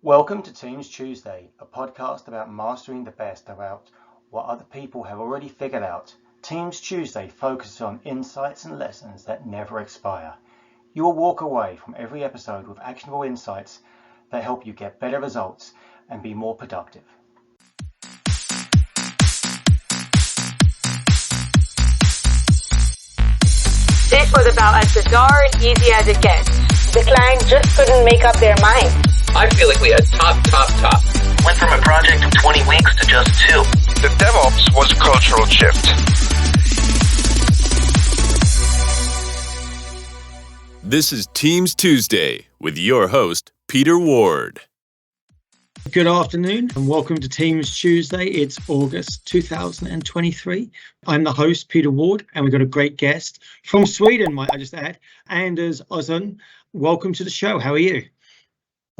Welcome to Teams Tuesday, a podcast about mastering the best about what other people have already figured out. Teams Tuesday focuses on insights and lessons that never expire. You will walk away from every episode with actionable insights that help you get better results and be more productive. This was about as bizarre and easy as it gets. The client just couldn't make up their mind. I feel like we had top. Went from a project of 20 weeks to just 2. The DevOps was a cultural shift. This is Teams Tuesday with your host, Peter Ward. Good afternoon and welcome to Teams Tuesday. It's August 2023. I'm the host, Peter Ward, and we've got a great guest from Sweden, might I just add, Anders Ozon. Welcome to the show. How are you?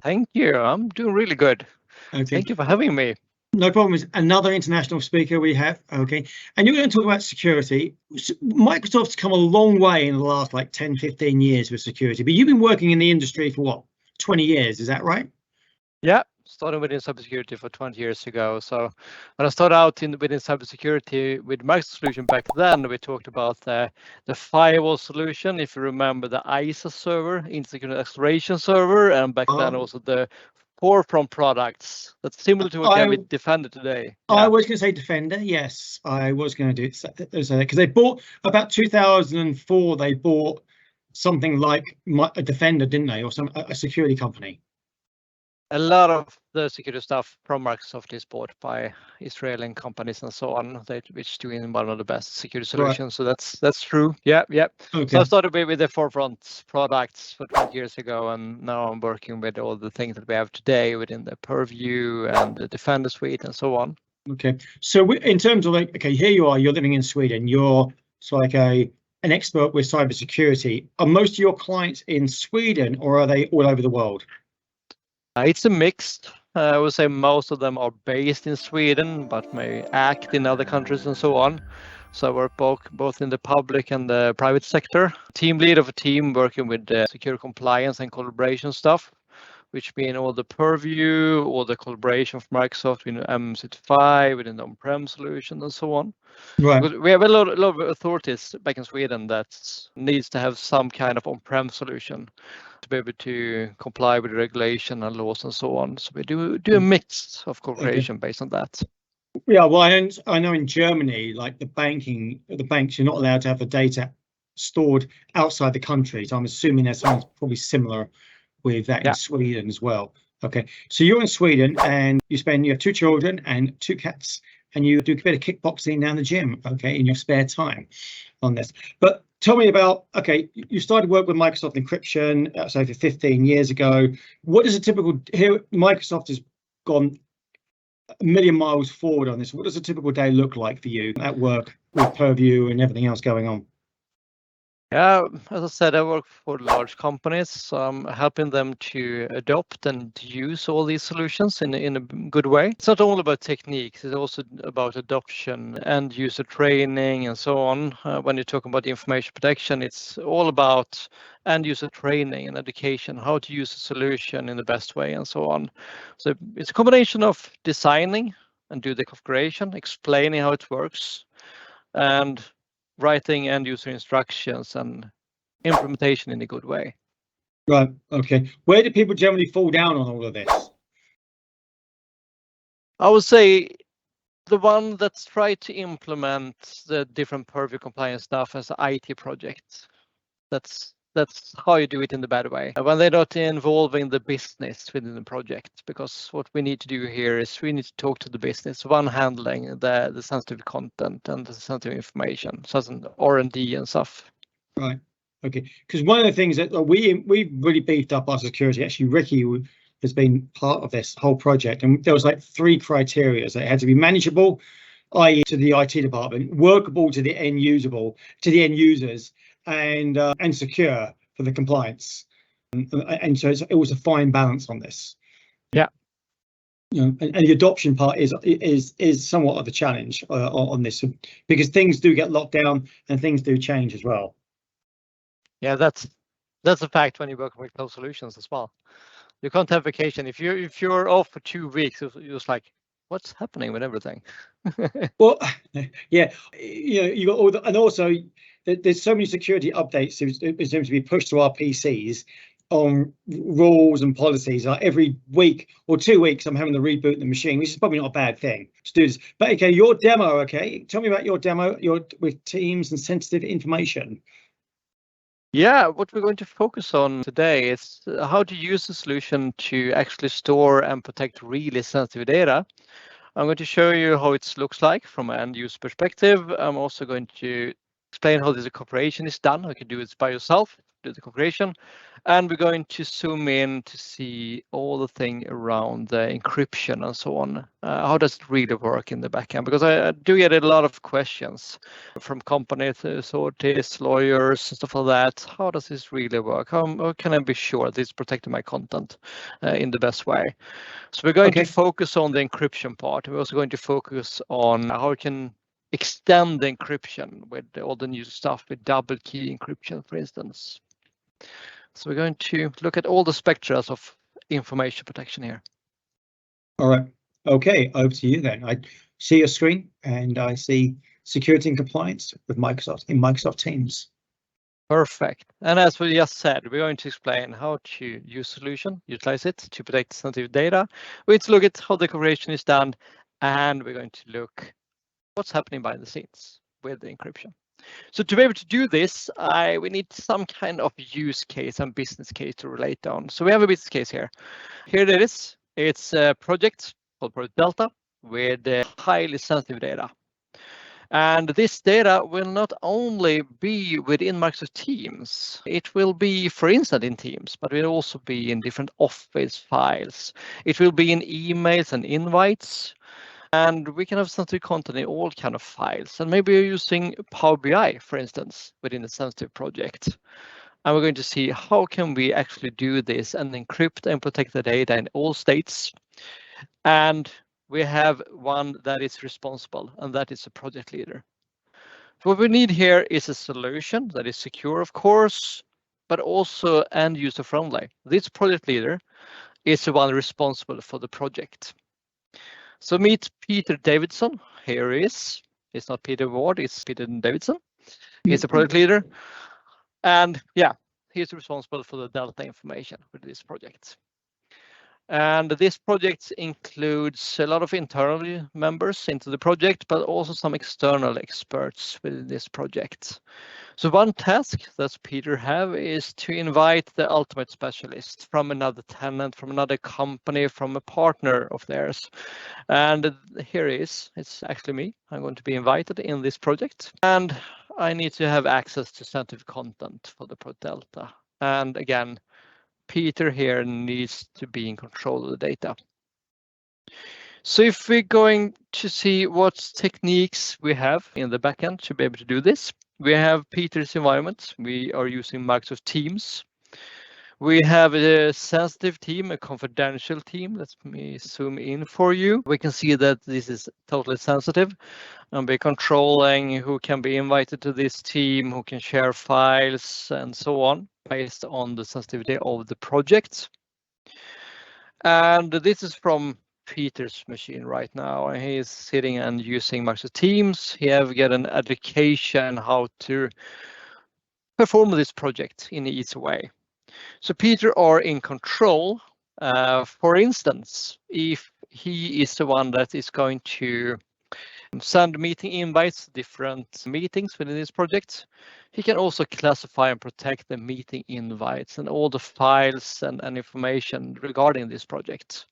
Thank you. I'm doing really good. Okay. Thank you for having me. No problem. It's another international speaker we have. Okay. And you're going to talk about security. Microsoft's come a long way in the last 10, 15 years with security, but you've been working in the industry for what, 20 years? Is that right? Yeah. Started within cybersecurity for 20 years ago. So when I started out within cybersecurity with Microsoft solution back then, we talked about the firewall solution. If you remember the ISA server, Integrated Acceleration Server, and back then also the forefront products. That's similar to what we have with Defender today. Yeah. I was going to say Defender. Yes, I was going to do it because they bought about 2004. They bought something like a Defender, didn't they, or a security company? A lot of the security stuff from Microsoft is bought by Israeli companies and so on, which doing one of the best security solutions. Right. So that's true. Yeah. Okay. So I started with the forefront products for 20 years ago, and now I'm working with all the things that we have today within the Purview and the Defender suite and so on. Okay. So in terms of here you are, you're living in Sweden. You're an expert with cybersecurity. Are most of your clients in Sweden, or are they all over the world? It's a mix. I would say most of them are based in Sweden, but may act in other countries and so on. So I work both in the public and the private sector. Team lead of a team working with secure compliance and collaboration stuff, which mean all the Purview, all the collaboration from Microsoft with M35, within the on-prem solution and so on. Right. We have a lot of authorities back in Sweden that needs to have some kind of on-prem solution to be able to comply with the regulation and laws and so on. So we do a mix of cooperation based on that. Yeah, well, I know in Germany, the banks are not allowed to have the data stored outside the country. So I'm assuming there's something probably similar with that in Sweden as well. Okay, so you're in Sweden and you have 2 children and 2 cats, and you do a bit of kickboxing down the gym, in your spare time on this. But tell me about, you started work with Microsoft Encryption, that's over 15 years ago. What is a typical, here Microsoft has gone a million miles forward on this. What does a typical day look like for you at work with Purview and everything else going on? Yeah, as I said, I work for large companies, so I'm helping them to adopt and to use all these solutions in a good way. It's not only about techniques, it's also about adoption and user training and so on. When you're talking about information protection, it's all about end user training and education, how to use a solution in the best way and so on. So it's a combination of designing and do the configuration, explaining how it works, and writing end user instructions and implementation in a good way. Right. Okay. Where do people generally fall down on all of this? I would say the one that's tried to implement the different Purview compliance stuff as an IT project. That's how you do it in the bad way. When they're not involving the business within the project, because what we need to do here is we need to talk to the business, one handling the sensitive content and the sensitive information, such as R&D and stuff. Right. Okay. Because one of the things that we really beefed up our security. Actually, Ricky has been part of this whole project, and there was 3 criteria. So it had to be manageable, i.e. to the IT department, workable to the end users, and secure for the compliance, and so it was a fine balance on this. Yeah. And the adoption part is somewhat of a challenge on this, because things do get locked down and things do change as well. Yeah, that's a fact when you work with cloud solutions as well. You can't have vacation if you're off for 2 weeks. You're just like, what's happening with everything? Well, yeah, you got all the, and also there's so many security updates it seems to be pushed to our PCs on rules and policies. Like every week or 2 weeks, I'm having to reboot the machine, which is probably not a bad thing to do this. But okay, your demo. Okay, tell me about your demo. With Teams and sensitive information. Yeah, what we're going to focus on today is how to use the solution to actually store and protect really sensitive data. I'm going to show you how it looks like from an end user perspective. I'm also going to explain how this configuration is done. How you can do it by yourself, do the configuration. And we're going to zoom in to see all the thing around the encryption and so on. How does it really work in the backend? Because I do get a lot of questions from companies, authorities, lawyers, and stuff like that. How does this really work? How can I be sure this is protecting my content in the best way? So we're going to focus on the encryption part. We're also going to focus on how we can extend the encryption with all the new stuff with double key encryption, for instance. So we're going to look at all the spectra of information protection here. All right. Okay, over to you then. I see your screen and I see security and compliance with Microsoft in Microsoft Teams. Perfect. And as we just said, we're going to explain how to use solution, utilize it to protect sensitive data. We're going to look at how the configuration is done, and we're going to look what's happening behind the scenes with the encryption. So to be able to do this, we need some kind of use case and business case to relate on. So we have a business case here. Here it is. It's a project called Project Delta with highly sensitive data. And this data will not only be within Microsoft Teams, it will be, for instance, in Teams, but it will also be in different Office files. It will be in emails and invites. And we can have sensitive content in all kind of files. And maybe you're using Power BI, for instance, within a sensitive project. And we're going to see how can we actually do this and encrypt and protect the data in all states. And we have one that is responsible, and that is a project leader. So what we need here is a solution that is secure, of course, but also end user friendly. This project leader is the one responsible for the project. So meet Peter Davidson. Here he is. It's not Peter Ward, it's Peter Davidson. He's the project leader. And yeah, he's responsible for the Delta information for this project. And this project includes a lot of internal members into the project, but also some external experts within this project. So one task that Peter have is to invite the ultimate specialist from another tenant, from another company, from a partner of theirs. And here he is. It's actually me. I'm going to be invited in this project. And I need to have access to sensitive content for the Project Delta. And again, Peter here needs to be in control of the data. So if we're going to see what techniques we have in the backend to be able to do this, we have Peter's environment. We are using Microsoft Teams. We have a sensitive team, a confidential team. Let me zoom in for you. We can see that this is totally sensitive, and we're controlling who can be invited to this team, who can share files, and so on, based on the sensitivity of the project. And this is from Peter's machine right now, and he is sitting and using Microsoft Teams. He have got an education how to perform this project in an easy way. So Peter are in control. For instance, if he is the one that is going to send meeting invites, different meetings within this project, he can also classify and protect the meeting invites and all the files and information regarding this project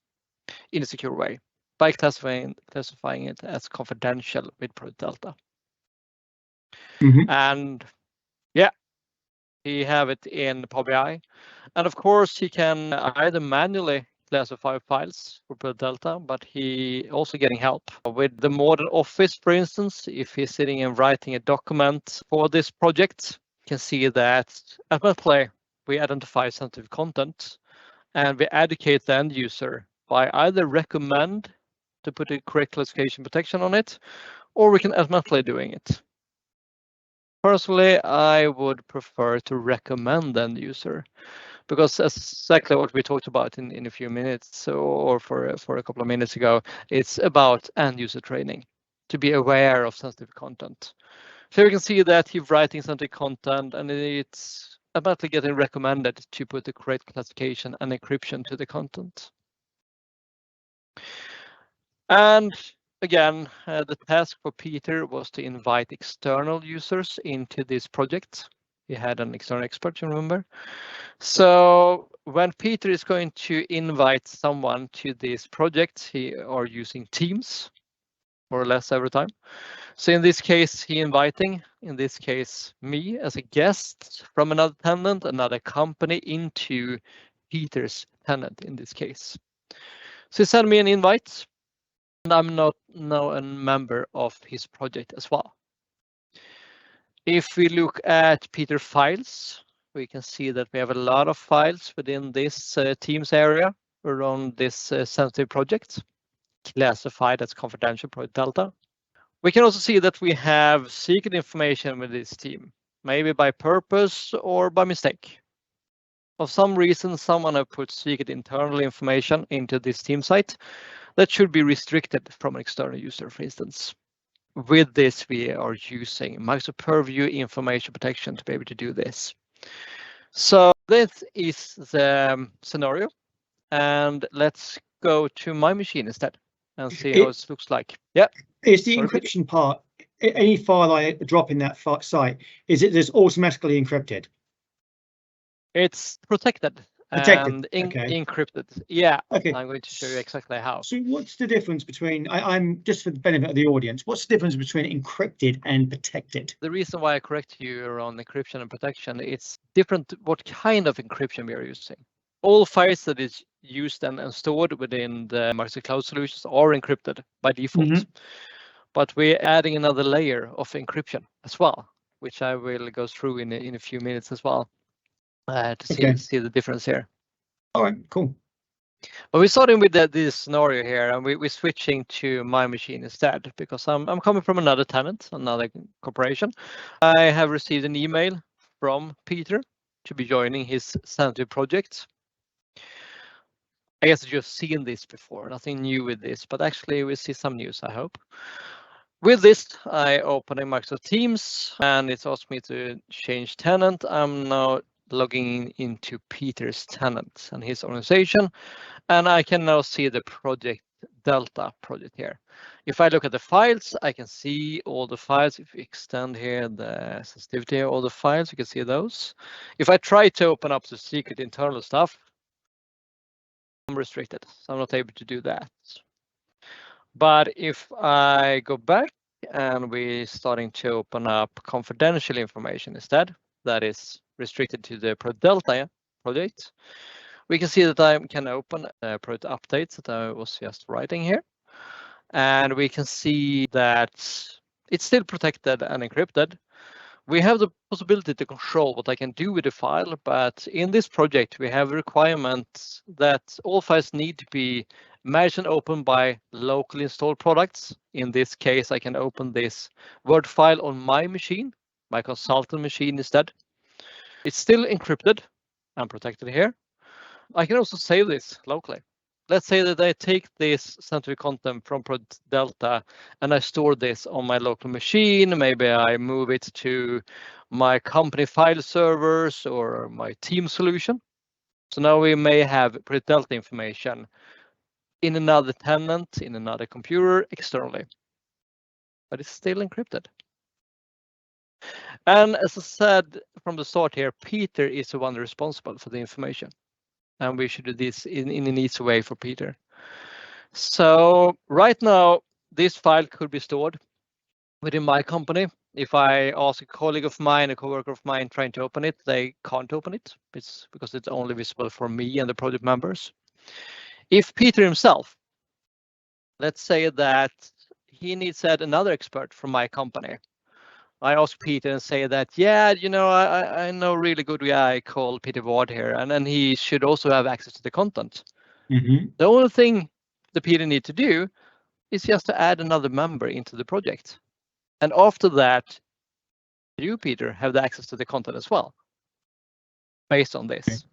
in a secure way by classifying it as confidential with Project Delta. And yeah, he have it in Power BI, and of course he can either manually classify files for Project Delta, but he also getting help with the modern Office, for instance. If he's sitting and writing a document for this project, you can see that at Play we identify sensitive content and we educate the end user by either recommend to put a correct classification protection on it, or we can automatically doing it. Personally, I would prefer to recommend the end user, because that's exactly what we talked about in a few minutes or for a couple of minutes ago. It's about end user training to be aware of sensitive content. So you can see that he's writing sensitive content, and it's automatically getting recommended to put the correct classification and encryption to the content. And again, the task for Peter was to invite external users into this project. He had an external expert, you remember? So when Peter is going to invite someone to this project, he are using Teams, more or less every time. So in this case, he inviting, in this case, me as a guest from another tenant, another company into Peter's tenant in this case. So he sent me an invite, and I'm not now a member of his project as well. If we look at Peter files, we can see that we have a lot of files within this Teams area around this sensitive project, classified as confidential project Delta. We can also see that we have secret information with this team, maybe by purpose or by mistake. For some reason, someone have put secret internal information into this team site that should be restricted from an external user, for instance. With this, we are using Microsoft Purview information protection to be able to do this. So this is the scenario, and let's go to my machine instead and see how it looks like. Yeah. Is the encryption part, any file I drop in that site, is it just automatically encrypted? It's protected. And encrypted. Yeah, okay. I'm going to show you exactly how. So what's the difference between, I'm just for the benefit of the audience, what's the difference between encrypted and protected? The reason why I correct you around encryption and protection, it's different what kind of encryption we are using. All files that is used and stored within the Microsoft Cloud solutions are encrypted by default. But we're adding another layer of encryption as well, which I will go through in a few minutes as well. To see the difference here. All right, cool. But we're starting with this scenario here, and we're switching to my machine instead, because I'm coming from another tenant, another corporation. I have received an email from Peter to be joining his sensitive project. I guess you've seen this before, nothing new with this, but actually we see some news, I hope. With this, I open in Microsoft Teams, and it's asked me to change tenant. I'm now logging into Peter's tenant and his organization, and I can now see the project Delta project here. If I look at the files, I can see all the files. If we extend here the sensitivity of all the files, you can see those. If I try to open up the secret internal stuff, I'm restricted, so I'm not able to do that. But if I go back and we're starting to open up confidential information instead, that is restricted to the Delta project, we can see that I can open project updates that I was just writing here. And we can see that it's still protected and encrypted. We have the possibility to control what I can do with the file, but in this project, we have a requirement that all files need to be managed and opened by locally installed products. In this case, I can open this Word file on my machine, my consultant machine instead. It's still encrypted and protected here. I can also save this locally. Let's say that I take this sensitive content from Project Delta and I store this on my local machine. Maybe I move it to my company file servers or my team solution. So now we may have Project Delta information in another tenant, in another computer externally, but it's still encrypted. And as I said from the start here, Peter is the one responsible for the information. And we should do this in an easy way for Peter. So right now, this file could be stored within my company. If I ask a colleague of mine, a coworker of mine trying to open it, they can't open it. It's because it's only visible for me and the project members. If Peter himself, let's say that he needs to add another expert from my company, I ask Peter and say that, yeah, you know, I know a really good guy called Peter Ward here, and then he should also have access to the content. The only thing that Peter needs to do is just to add another member into the project. And after that, you, Peter, have the access to the content as well, based on this.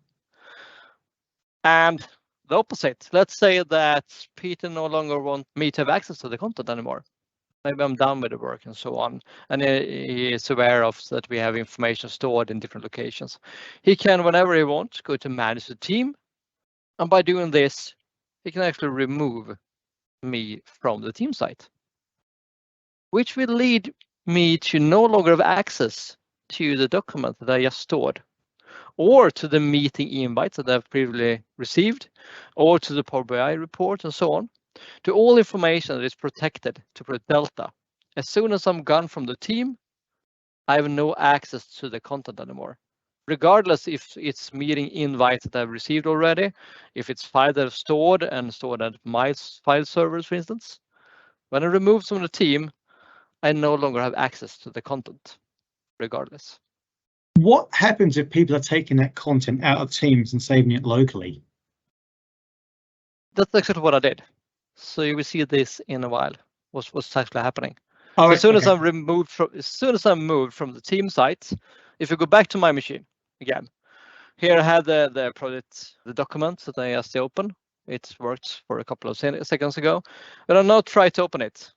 And the opposite, let's say that Peter no longer wants me to have access to the content anymore. Maybe I'm done with the work and so on. And he is aware of that we have information stored in different locations. He can, whenever he wants, go to manage the team. And by doing this, he can actually remove me from the team site, which will lead me to no longer have access to the document that I just stored, or to the meeting invites that I've previously received, or to the Power BI report and so on, to all information that is protected to Project Delta. As soon as I'm gone from the team, I have no access to the content anymore, regardless if it's meeting invites that I've received already, if it's files that are stored at my file servers, for instance. When I remove from the team, I no longer have access to the content, regardless. What happens if people are taking that content out of Teams and saving it locally? That's actually what I did. So you will see this in a while. What's actually happening? Oh, So as soon as okay. I'm moved from the team site, if you go back to my machine again, here I have the project, the document that I just opened. It worked for a couple of seconds ago, but I'll now try to open it.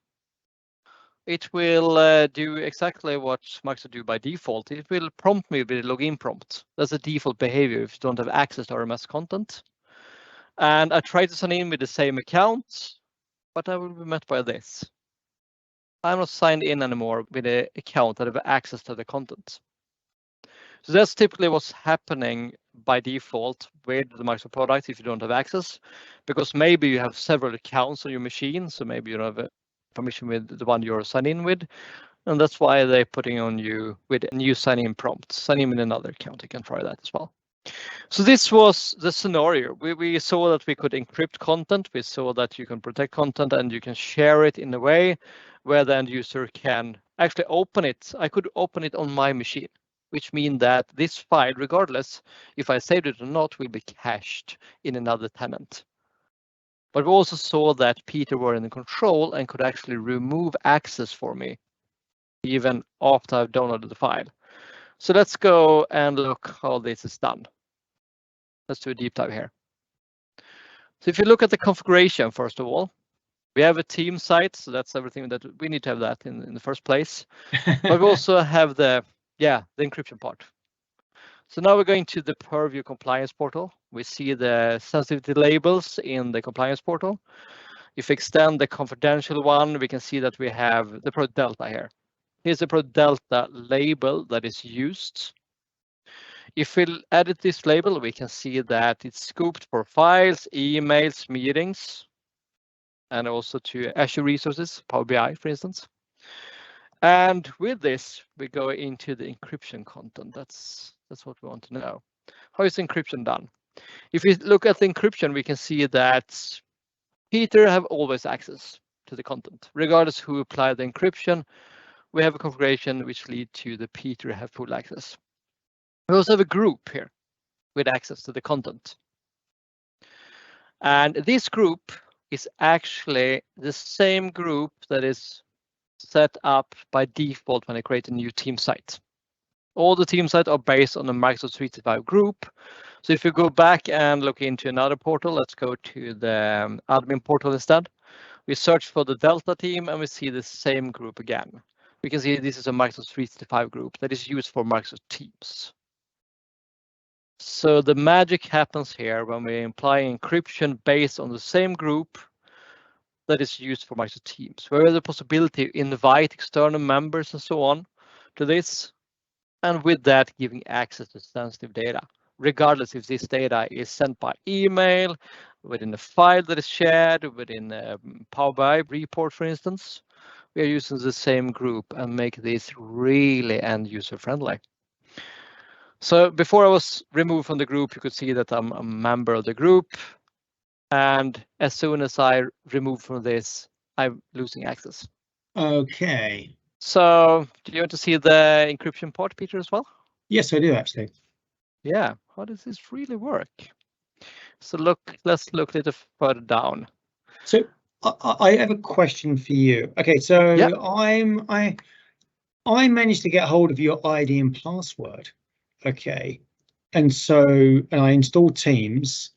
It will do exactly what Microsoft do by default. It will prompt me with a login prompt. That's a default behavior if you don't have access to RMS content. And I try to sign in with the same account, but I will be met by this. I'm not signed in anymore with an account that have access to the content. So that's typically what's happening by default with the Microsoft product if you don't have access, because maybe you have several accounts on your machine, so maybe you don't have permission with the one you're signed in with, and that's why they're putting on you with a new sign-in prompt. Sign in with another account. You can try that as well. So this was the scenario. We saw that we could encrypt content. We saw that you can protect content and you can share it in a way where the end user can actually open it. I could open it on my machine, which means that this file, regardless if I saved it or not, will be cached in another tenant. But we also saw that Peter were in control and could actually remove access for me even after I've downloaded the file. So let's go and look how this is done. Let's do a deep dive here. So if you look at the configuration, first of all, we have a team site, so that's everything that we need to have that in the first place. But we also have the encryption part. So now we're going to the Purview compliance portal. We see the sensitivity labels in the compliance portal. If we extend the confidential one, we can see that we have the Project Delta here. Here's the Project Delta label that is used. If we edit this label, we can see that it's scoped for files, emails, meetings, and also to Azure resources, Power BI, for instance. And with this, we go into the encryption content. That's what we want to know. How is encryption done? If we look at the encryption, we can see that Peter have always access to the content. Regardless who applied the encryption, we have a configuration which lead to the Peter have full access. We also have a group here with access to the content. And this group is actually the same group that is set up by default when I create a new team site. All the team sites are based on the Microsoft 365 group. So if you go back and look into another portal, let's go to the admin portal instead. We search for the Delta team and we see the same group again. We can see this is a Microsoft 365 group that is used for Microsoft Teams. So the magic happens here when we apply encryption based on the same group that is used for Microsoft Teams. We have the possibility to invite external members and so on to this, and with that giving access to sensitive data, regardless if this data is sent by email, within a file that is shared, within a Power BI report, for instance. We are using the same group and make this really end user friendly. So before I was removed from the group, you could see that I'm a member of the group. And as soon as I remove from this, I'm losing access. Okay. So do you want to see the encryption part, Peter, as well? Yes, I do actually. Yeah, how does this really work? So let's look a little further down. So I have a question for you. Okay, so yeah. I managed to get hold of your ID and password. Okay, and I installed Teams,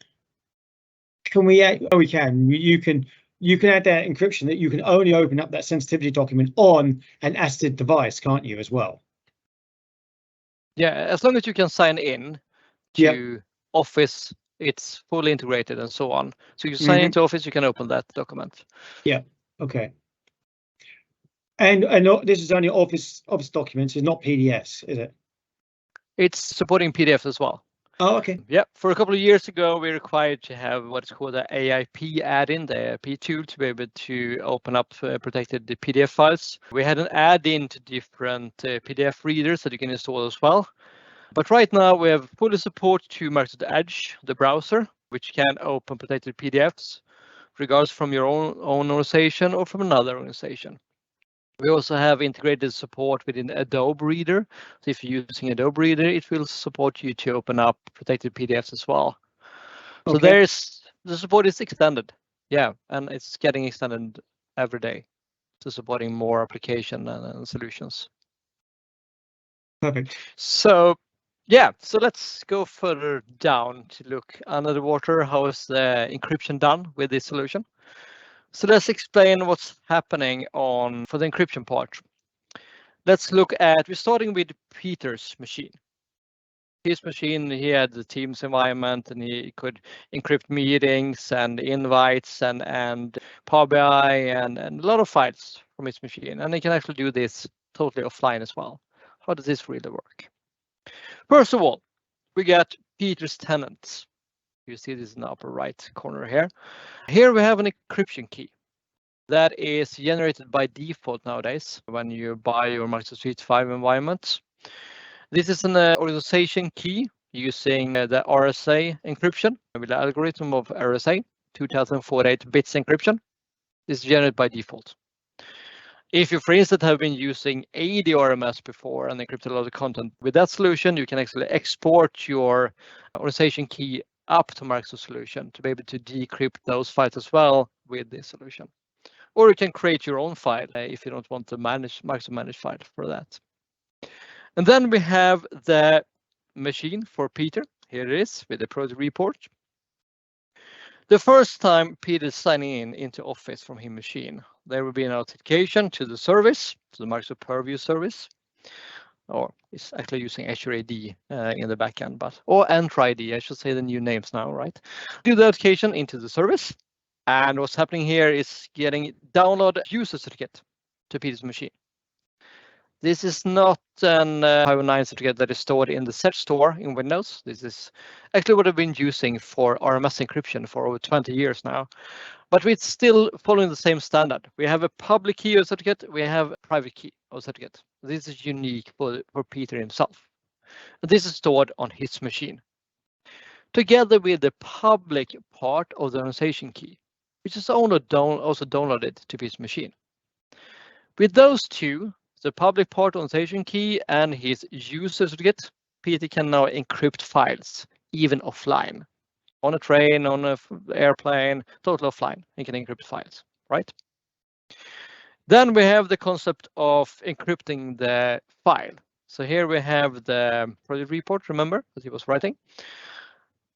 can we add? Oh, we can. You can add that encryption that you can only open up that sensitivity document on an assisted device, can't you, as well? Yeah, as long as you can sign in to Office, it's fully integrated and so on. So you sign into Office, you can open that document. Yeah. Okay. And this is only Office documents, it's not PDFs, is it? It's supporting PDFs as well. Oh, okay. Yeah, for a couple of years ago, we required to have what's called the AIP add-in, the AIP tool, to be able to open up protected PDF files. We had an add-in to different PDF readers that you can install as well. But right now, we have fully support to Microsoft Edge, the browser, which can open protected PDFs, regardless from your own organization or from another organization. We also have integrated support within Adobe Reader. So if you're using Adobe Reader, it will support you to open up protected PDFs as well. So the support is extended. Yeah, and it's getting extended every day to supporting more application and solutions. Perfect. So yeah, so let's go further down to look under the water. How is the encryption done with this solution? So let's explain what's happening for the encryption part. Let's look at, we're starting with Peter's machine. His machine, he had the Teams environment and he could encrypt meetings and invites and Power BI and a lot of files from his machine. And he can actually do this totally offline as well. How does this really work? First of all, we got Peter's tenants. You see this in the upper right corner here. Here we have an encryption key that is generated by default nowadays when you buy your Microsoft 365 environment. This is an organization key using the RSA encryption with the algorithm of RSA, 2048 bits encryption. This is generated by default. If you, for instance, have been using ADRMS before and encrypted a lot of content with that solution, you can actually export your organization key up to Microsoft solution to be able to decrypt those files as well with this solution. Or you can create your own file if you don't want to manage Microsoft managed file for that. And then we have the machine for Peter. Here it is with the project report. The first time Peter is signing into Office from his machine, there will be an notification to the service, to the Microsoft Purview service. Or it's actually using Azure AD in the backend, or Entra ID, I should say the new names now, right? Do the notification into the service. And what's happening here is getting download user certificate to Peter's machine. This is not an 509 certificate that is stored in the set store in Windows. This is actually what I've been using for RMS encryption for over 20 years now. But we're still following the same standard. We have a public key of certificate, we have a private key of certificate. This is unique for Peter himself. This is stored on his machine, together with the public part of the organization key, which is also downloaded to his machine. With those two, the public part organization key and his user certificate, Peter can now encrypt files, even offline. On a train, on an airplane, totally offline, he can encrypt files, right? Then we have the concept of encrypting the file. So here we have the project report, remember, that he was writing.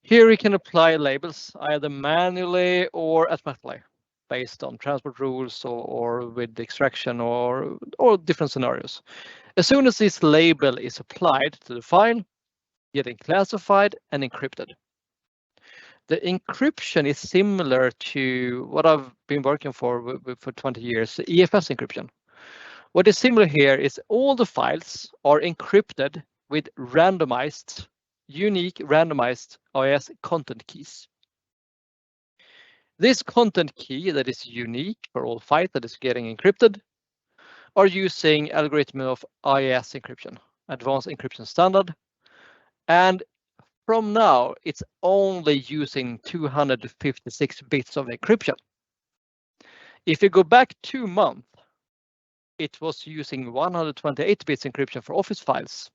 Here we can apply labels either manually or automatically based on transport rules or with extraction or different scenarios. As soon as this label is applied to the file, getting classified and encrypted. The encryption is similar to what I've been working for 20 years, EFS encryption. What is similar here is all the files are encrypted with unique randomized IIS content keys. This content key that is unique for all files that is getting encrypted are using algorithm of IIS encryption, advanced encryption standard. And from now, it's only using 256 bits of encryption. If you go back 2 months, it was using 128 bits encryption for Office files.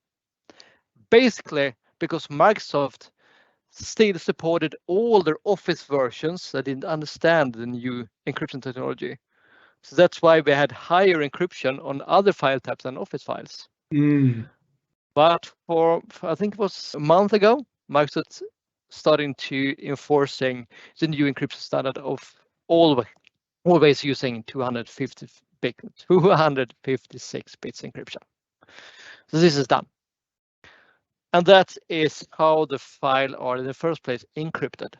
Basically, because Microsoft still supported all their Office versions that didn't understand the new encryption technology. So that's why we had higher encryption on other file types than Office files. But for I think it was a month ago, Microsoft starting to enforcing the new encryption standard of always using 256 bits encryption. So this is done. And that is how the file are in the first place encrypted.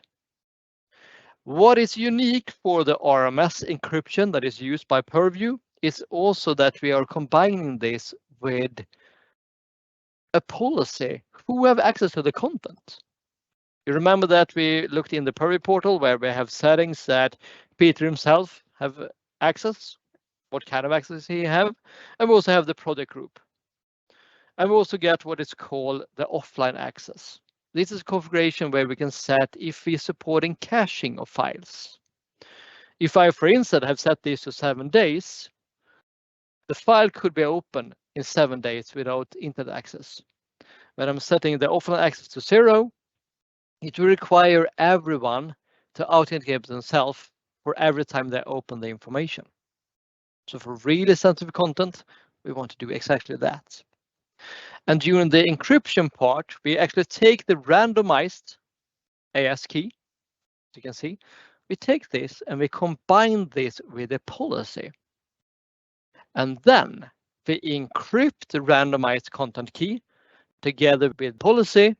What is unique for the RMS encryption that is used by Purview is also that we are combining this with a policy who have access to the content. You remember that we looked in the Purview portal where we have settings that Peter himself have access, what kind of access he have, and we also have the project group. And we also get what is called the offline access. This is a configuration where we can set if we're supporting caching of files. If I, for instance, have set this to 7 days, the file could be open in 7 days without internet access. When I'm setting the offline access to 0, it will require everyone to authenticate themselves for every time they open the information. So for really sensitive content, we want to do exactly that. And during the encryption part, we actually take the randomized AS key, as you can see. We take this and we combine this with a policy. And then we encrypt the randomized content key together with policy,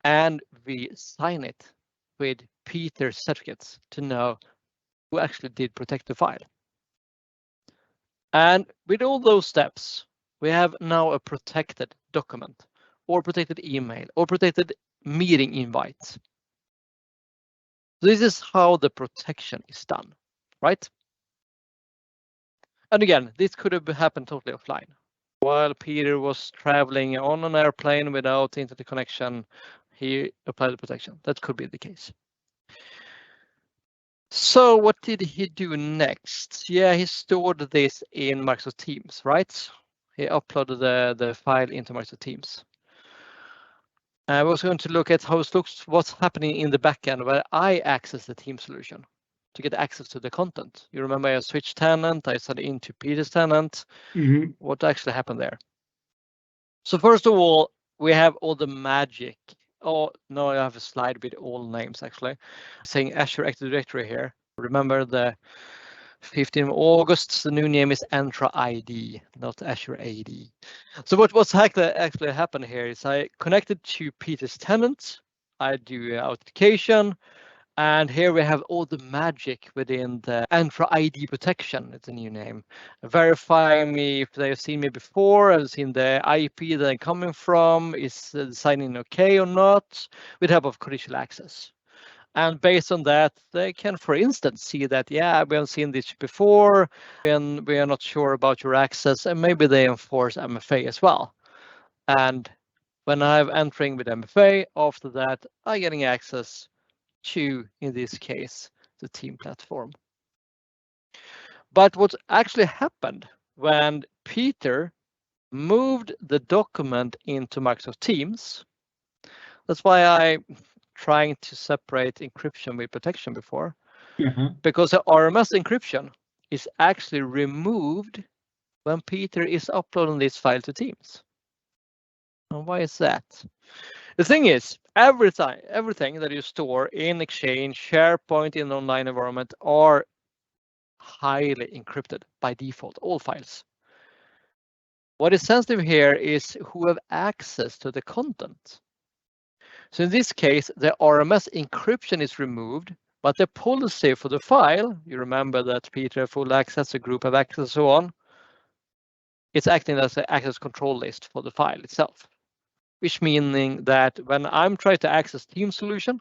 and we sign it with Peter's certificates to know who actually did protect the file. And with all those steps, we have now a protected document or protected email or protected meeting invite. This is how the protection is done, right? And again, this could have happened totally offline. While Peter was traveling on an airplane without internet connection, he applied the protection. That could be the case. So what did he do next? Yeah, he stored this in Microsoft Teams, right? He uploaded the file into Microsoft Teams. I was going to look at how it looks, what's happening in the backend where I access the Teams solution to get access to the content. You remember I switched tenant, I set it into Peter's tenant. What actually happened there? So first of all, we have all the magic. Oh, no, I have a slide with all names actually, saying Azure Active Directory here. Remember the 15th of August, the new name is Entra ID, not Azure AD. So what's actually happened here is I connected to Peter's tenant, I do authentication, and here we have all the magic within the Entra ID protection, it's a new name. Verifying me if they've seen me before, have seen the IP that I'm coming from, is the sign-in okay or not, with help of conditional access. And based on that, they can, for instance, see that, yeah, we haven't seen this before, and we are not sure about your access, and maybe they enforce MFA as well. And when I'm entering with MFA, after that, I'm getting access to, in this case, the team platform. But what actually happened when Peter moved the document into Microsoft Teams, that's why I trying to separate encryption with protection before, because the RMS encryption is actually removed when Peter is uploading this file to Teams. And why is that? The thing is, everything that you store in Exchange, SharePoint, in an online environment are highly encrypted by default, all files. What is sensitive here is who have access to the content. So in this case, the RMS encryption is removed, but the policy for the file, you remember that Peter have full access, the group have access, and so on, it's acting as an access control list for the file itself, which meaning that when I'm trying to access Teams solution,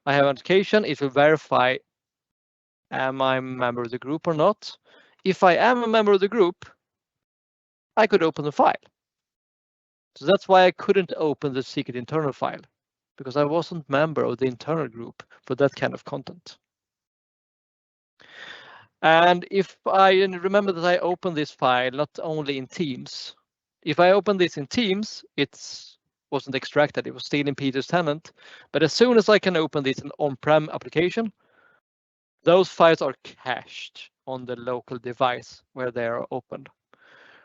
I have authentication, it will verify am I a member of the group or not. If I am a member of the group, I could open the file. So that's why I couldn't open the secret internal file, because I wasn't member of the internal group for that kind of content. And if I remember that I opened this file not only in Teams, if I open this in Teams, it wasn't extracted, it was still in Peter's tenant. But as soon as I can open this in on-prem application, those files are cached on the local device where they are opened.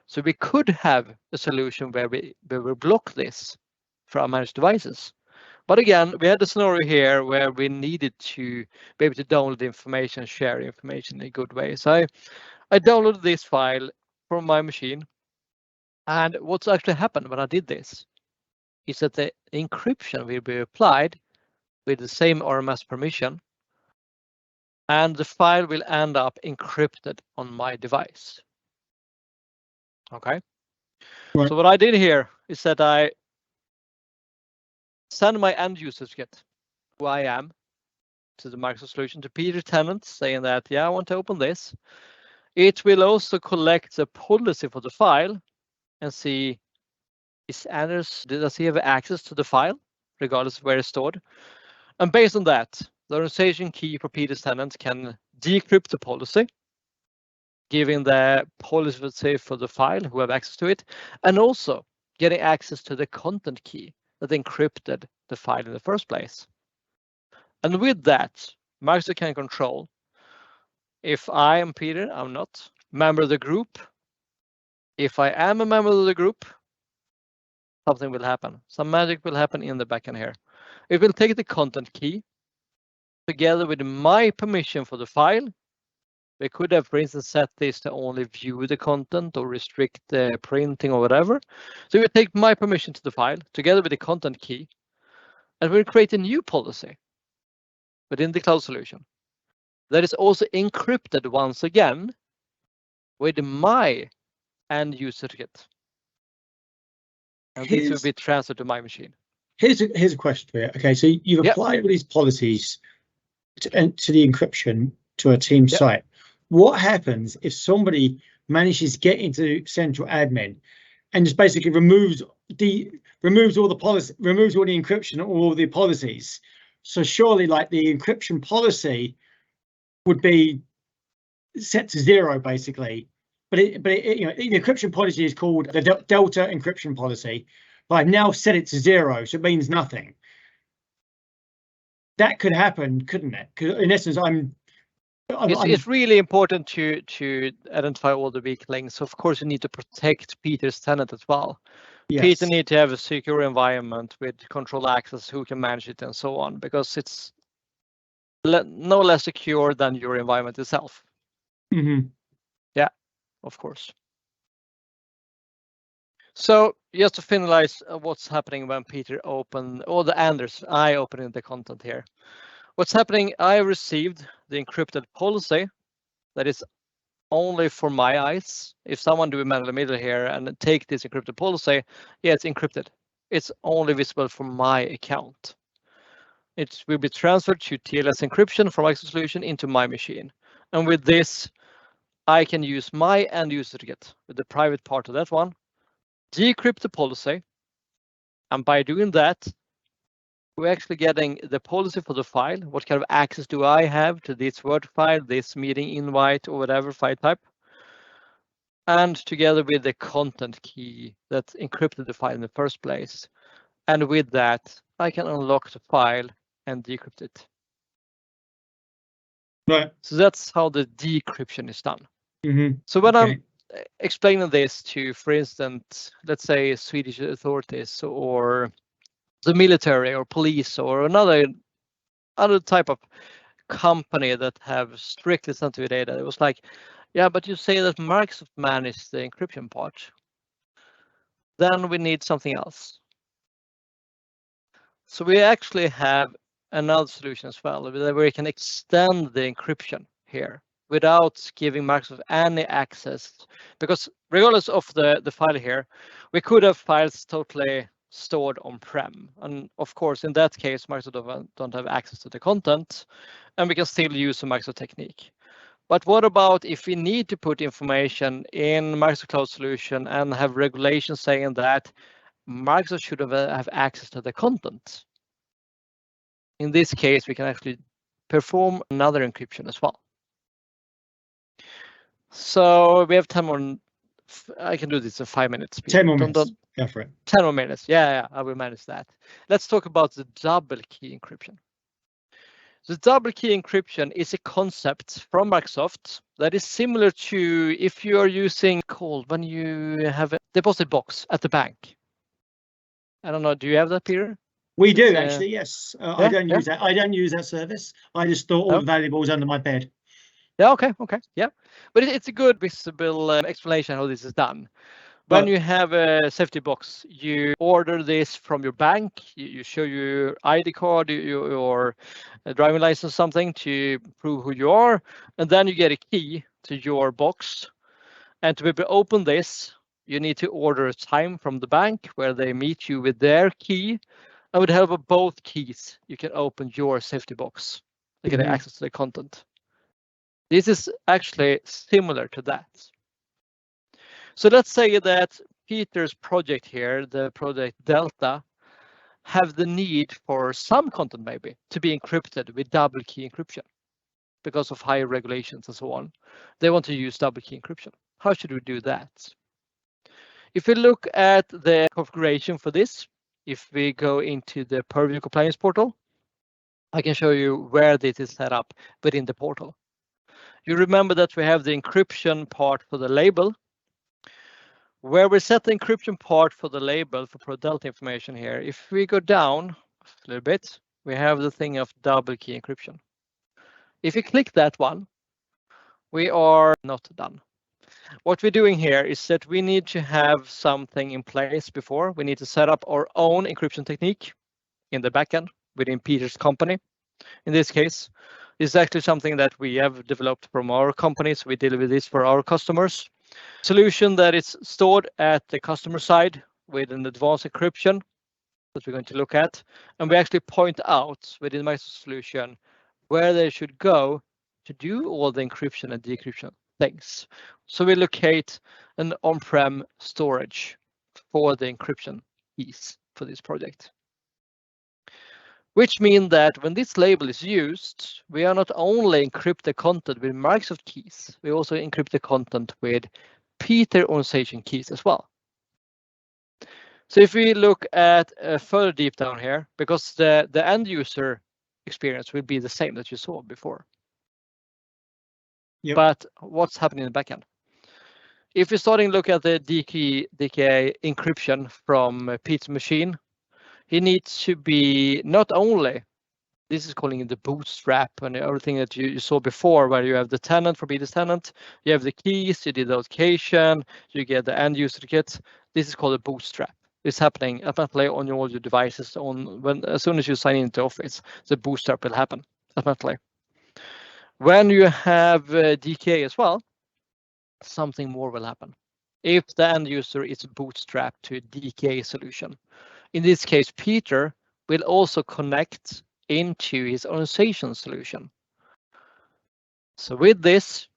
So we could have a solution where we will block this from managed devices. But again, we had a scenario here where we needed to be able to download the information, share information in a good way. So I downloaded this file from my machine. And what's actually happened when I did this is that the encryption will be applied with the same RMS permission, and the file will end up encrypted on my device. Okay. Right. So what I did here is that I send my end user certificate, who I am, to the Microsoft solution, to Peter tenant, saying that, yeah, I want to open this. It will also collect the policy for the file and see, does he have access to the file, regardless of where it's stored? And based on that, the organization key for Peter's tenant can decrypt the policy, giving the policy for the file, who have access to it, and also getting access to the content key that encrypted the file in the first place. And with that, Microsoft can control if I am Peter, I'm not, member of the group. If I am a member of the group, something will happen. Some magic will happen in the backend here. It will take the content key together with my permission for the file. We could have, for instance, set this to only view the content or restrict the printing or whatever. So we take my permission to the file together with the content key, and we'll create a new policy within the cloud solution that is also encrypted once again with my end user certificate. And this will be transferred to my machine. Here's a question for you. Okay, so you've applied all these policies to the encryption to a team site. What happens if somebody manages to get into central admin and just basically removes all the encryption, all the policies? So surely, like, the encryption policy would be set to 0, basically. But you know, the encryption policy is called the Delta encryption policy. But I've now set it to 0, so it means nothing. That could happen, couldn't it? Because in essence, it's really important to identify all the weak links. Of course, you need to protect Peter's tenant as well. Yes. Peter needs to have a secure environment with control access, who can manage it, and so on, because it's no less secure than your environment itself. Mm-hmm. Yeah, of course. So just to finalize what's happening when Peter opened, or the Anders, I opened the content here. What's happening, I received the encrypted policy that is only for my eyes. If someone do a man in the middle here and take this encrypted policy, yeah, it's encrypted. It's only visible from my account. It will be transferred to TLS encryption from Microsoft solution into my machine. And with this, I can use my end user certificate with the private part of that one, decrypt the policy, and by doing that, we're actually getting the policy for the file. What kind of access do I have to this Word file, this meeting invite, or whatever file type? And together with the content key that encrypted the file in the first place. And with that, I can unlock the file and decrypt it. Right. So that's how the decryption is done. Mm-hmm. So when I'm explaining this to, for instance, let's say Swedish authorities or the military or police or another type of company that have strictly sensitive data, it was like, yeah, but you say that Microsoft manages the encryption part. Then we need something else. So we actually have another solution as well, where we can extend the encryption here without giving Microsoft any access, because regardless of the file here, we could have files totally stored on-prem, and of course in that case Microsoft don't have access to the content, and we can still use the Microsoft technique. But what about if we need to put information in Microsoft Cloud Solution and have regulations saying that Microsoft should have access to the content? In this case, we can actually perform another encryption as well. So we have 10 more. I can do this in 5 minutes. 10 more minutes. Go for it. 10 more minutes. Yeah, I will manage that. Let's talk about the double key encryption. The double key encryption is a concept from Microsoft that is similar to if you are using when you have a deposit box at the bank. I don't know, do you have that, Peter? We do It's, actually, yes. I yeah, don't yeah. use that. I don't use that service. I just store all No. the valuables under my bed. Yeah, okay, yeah. But it's a good visible explanation how this is done. When Right. you have a safety box, you order this from your bank. You show your ID card, your driving license, something to prove who you are, and then you get a key to your box. And to be able to open this, you need to order a time from the bank where they meet you with their key. And with the help of both keys, you can open your safety box to get access to the content. This is actually similar to that. So let's say that Peter's project here, the project Delta, have the need for some content maybe to be encrypted with double key encryption because of higher regulations and so on. They want to use double key encryption. How should we do that? If we look at the configuration for this, if we go into the Purview Compliance portal, I can show you where this is set up within the portal. You remember that we have the encryption part for the label. Where we set the encryption part for the label for ProDelta information here, if we go down a little bit, we have the thing of double key encryption. If you click that one, we are not done. What we're doing here is that we need to have something in place before. We need to set up our own encryption technique in the backend within Peter's company. In this case, it's actually something that we have developed from our companies. We deal with this for our customers. Solution that is stored at the customer side with an advanced encryption that we're going to look at. And we actually point out within my solution where they should go to do all the encryption and decryption things. So we locate an on-prem storage for the encryption keys for this project. Which means that when this label is used, we are not only encrypt the content with Microsoft keys, we also encrypt the content with Peter organization keys as well. So if we look at further deep down here, because the end user experience will be the same that you saw before. Yep. But what's happening in the backend? If you're starting to look at the DK encryption from Pete's machine, he needs to be not only, this is calling it the bootstrap and everything that you saw before, where you have the tenant for Peter's tenant, you have the keys, you did the authentication, you get the end user certificate. This is called a bootstrap. It's happening automatically on all your devices as soon as you sign into Office, the bootstrap will happen automatically. When you have DK as well, something more will happen. If the end user is bootstrapped to a DK solution, in this case, Peter will also connect into his organization solution. So with this,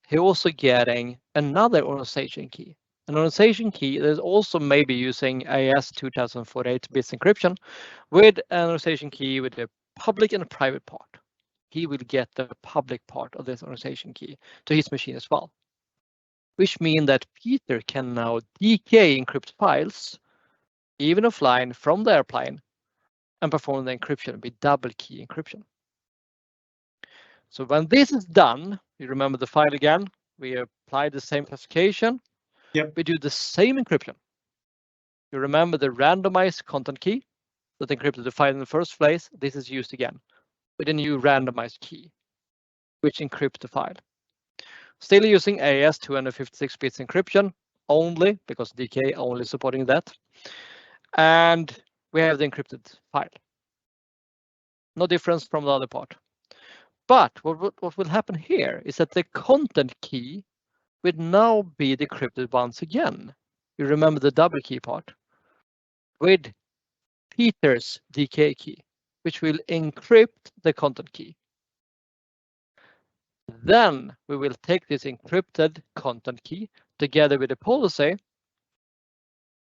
he's also getting another organization key. An organization key that is also maybe using AES 2048 bits encryption with an organization key with a public and a private part. He will get the public part of this organization key to his machine as well. Which means that Peter can now DK encrypt files, even offline from the airplane, and perform the encryption with double key encryption. So when this is done, you remember the file again, we apply the same classification. Yep. We do the same encryption. You remember the randomized content key that encrypted the file in the first place. This is used again with a new randomized key, which encrypts the file. Still using AES 256 bits encryption only, because DK only supporting that. And we have the encrypted file. No difference from the other part. But what will happen here is that the content key will now be decrypted once again. You remember the double key part with Peter's DK key, which will encrypt the content key. Then we will take this encrypted content key together with the policy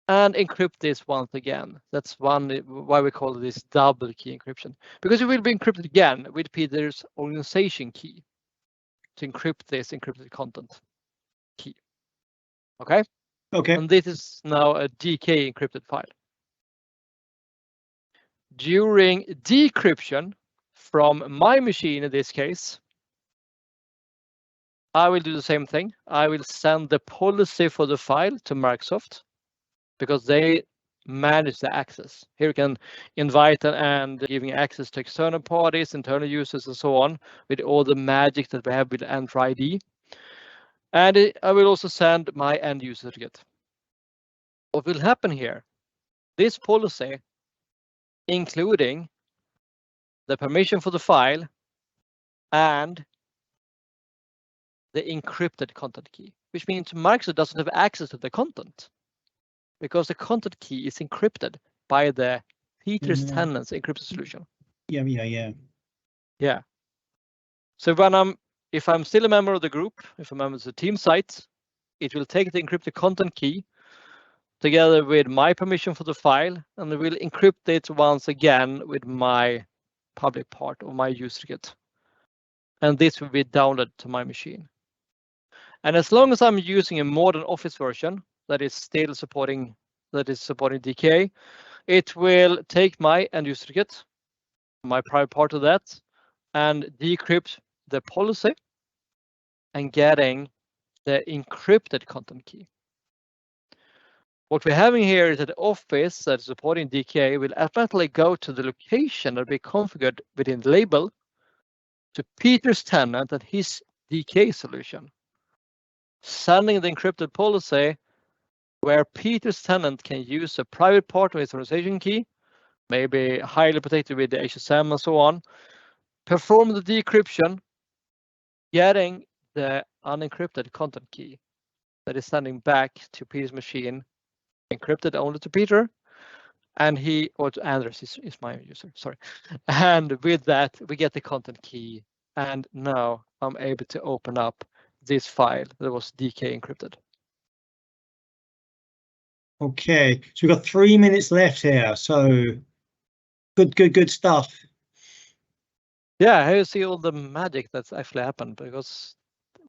and encrypt this once again. That's why we call this double key encryption, because it will be encrypted again with Peter's organization key to encrypt this encrypted content key. Okay? Okay. And this is now a DK encrypted file. During decryption from my machine in this case, I will do the same thing. I will send the policy for the file to Microsoft, because they manage the access. Here you can invite and giving access to external parties, internal users, and so on, with all the magic that we have with Entra ID. And I will also send my end user certificate. What will happen here? This policy, including the permission for the file and the encrypted content key, which means Microsoft doesn't have access to the content because the content key is encrypted by the Peter's tenant's encryption solution. Yeah. So if I'm still a member of the group, if I'm a member of the team site, it will take the encrypted content key together with my permission for the file, and it will encrypt it once again with my public part of my user certificate. And this will be downloaded to my machine. And as long as I'm using a modern Office version that is still supporting DK, it will take my end user certificate, my private part of that, and decrypt the policy and getting the encrypted content key. What we're having here is that Office that's supporting DK will automatically go to the location that will be configured within the label to Peter's tenant and his DK solution, sending the encrypted policy where Peter's tenant can use a private part of his authorization key, maybe highly protected with the HSM and so on, perform the decryption, getting the unencrypted content key that is sending back to Peter's machine, encrypted only to Peter, and Anders is my user, sorry. And with that, we get the content key, and now I'm able to open up this file that was DK encrypted. Okay, so we've got 3 minutes left here, so good stuff. Yeah, here you see all the magic that's actually happened, because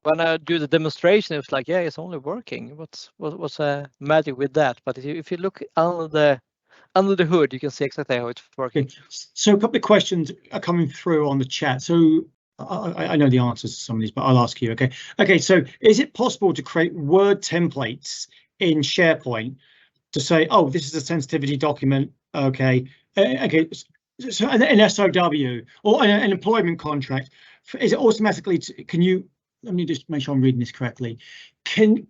when I do the demonstration, it's like, yeah, it's only working. What's magic with that? But if you look under the hood, you can see exactly how it's working. Okay. So a couple of questions are coming through on the chat. So I know the answers to some of these, but I'll ask you. Okay. So is it possible to create Word templates in SharePoint to say, oh, this is a sensitivity document? Okay. So an SOW or an employment contract, is it automatically? Let me just make sure I'm reading this correctly. Can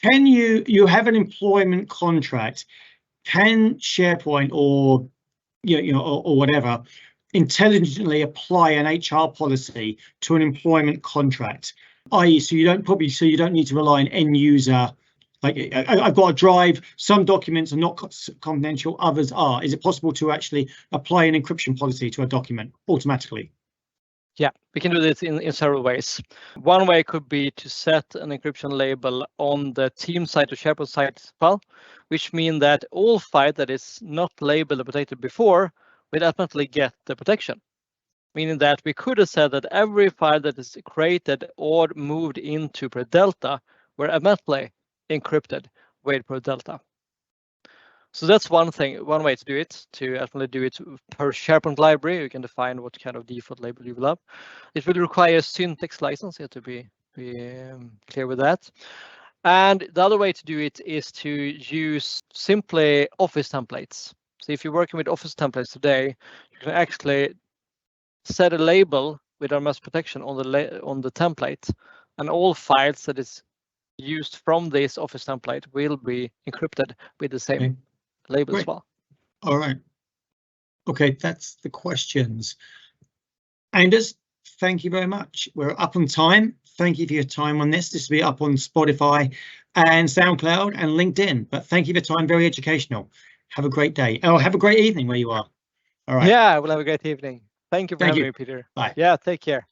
you have an employment contract? Can SharePoint or or whatever intelligently apply an HR policy to an employment contract? I.e., so you don't need to rely on end user. Like I've got a drive. Some documents are not confidential, others are. Is it possible to actually apply an encryption policy to a document automatically? Yeah, we can do this in several ways. One way could be to set an encryption label on the team site or SharePoint site as well, which means that all file that is not labeled or protected before will automatically get the protection. Meaning that we could have said that every file that is created or moved into ProDelta were automatically encrypted with ProDelta. So that's one way to do it, to actually do it per SharePoint library. You can define what kind of default label you will have. It will require a syntax license, to be clear with that. And the other way to do it is to use simply Office templates. So if you're working with Office templates today, you can actually set a label with RMS protection on the template, and all files that is used from this Office template will be encrypted with the same label as well. All right. Okay, that's the questions. Anders, thank you very much. We're up on time. Thank you for your time on this. This will be up on Spotify and SoundCloud and LinkedIn. But thank you for your time. Very educational. Have a great day. Oh, have a great evening where you are. All right. Yeah, we'll have a great evening. Thank you for having me, Peter. Bye. Yeah, take care.